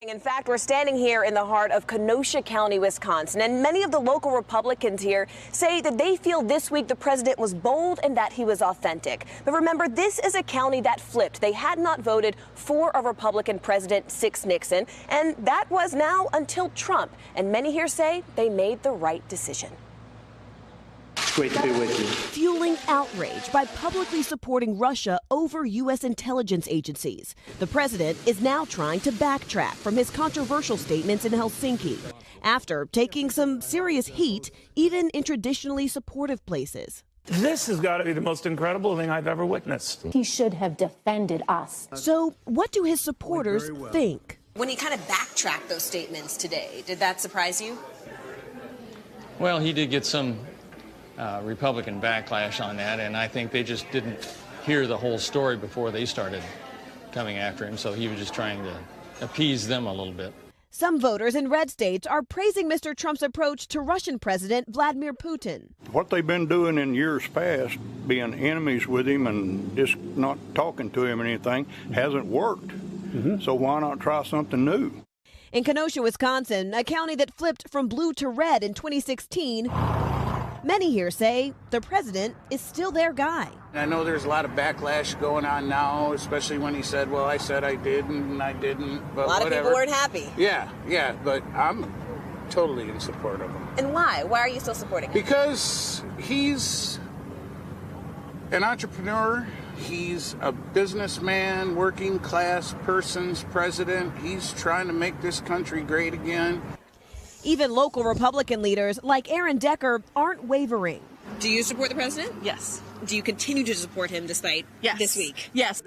In fact, we're standing here in the heart of Kenosha County, Wisconsin, and many of the local Republicans here say that they feel this week the president was bold and that he was authentic. But remember, this is a county that flipped. They had not voted for a Republican president since Nixon, and that was now until Trump. And many here say they made the right decision. Great to be with you. Fueling outrage by publicly supporting Russia over U.S. intelligence agencies. The president is now trying to backtrack from his controversial statements in Helsinki after taking some serious heat, even in traditionally supportive places. This has got to be the most incredible thing I've ever witnessed. He should have defended us. So what do his supporters think? When he kind of backtracked those statements today, did that surprise you? Well, he did get some Republican backlash on that, and I think they just didn't hear the whole story before they started coming after him, so he was just trying to appease them a little bit. Some voters in red states are praising Mr. Trump's approach to Russian President Vladimir Putin. What they've been doing in years past, being enemies with him and just not talking to him or anything, hasn't worked. So why not try something new? In Kenosha, Wisconsin, a county that flipped from blue to red in 2016, many here say the president is still their guy. I know there's a lot of backlash going on now, especially when he said, well, I said I did and I didn't, but a lot whatever. of people weren't happy. Yeah, but I'm totally in support of him. And why? Why are you still supporting him? Because he's an entrepreneur. He's a businessman, working class person's president. He's trying to make this country great again. Even local Republican leaders like Aaron Decker aren't wavering. Do you support the president? Yes. Do you continue to support him despite this week? Yes.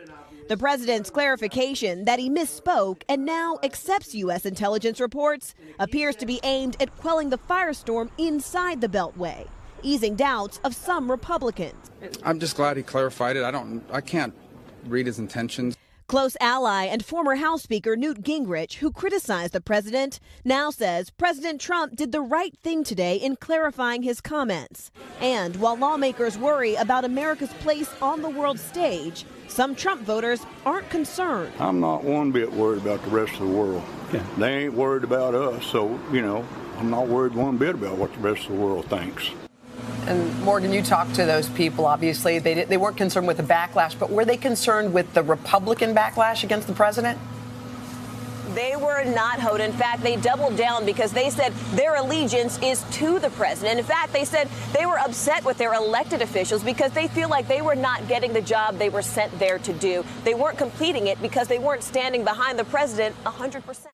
The president's clarification that he misspoke and now accepts U.S. intelligence reports appears to be aimed at quelling the firestorm inside the Beltway, easing doubts of some Republicans. I'm just glad he clarified it. I can't read his intentions. Close ally and former House Speaker Newt Gingrich, who criticized the president, now says President Trump did the right thing today in clarifying his comments. And while lawmakers worry about America's place on the world stage, some Trump voters aren't concerned. I'm not one bit worried about the rest of the world. They ain't worried about us, so, I'm not worried one bit about what the rest of the world thinks. And Morgan, you talked to those people. Obviously, they weren't concerned with the backlash, but were they concerned with the Republican backlash against the president? They were not, Hoda. In fact, they doubled down because they said their allegiance is to the president. In fact, they said they were upset with their elected officials because they feel like they were not getting the job they were sent there to do. They weren't completing it because they weren't standing behind the president 100%.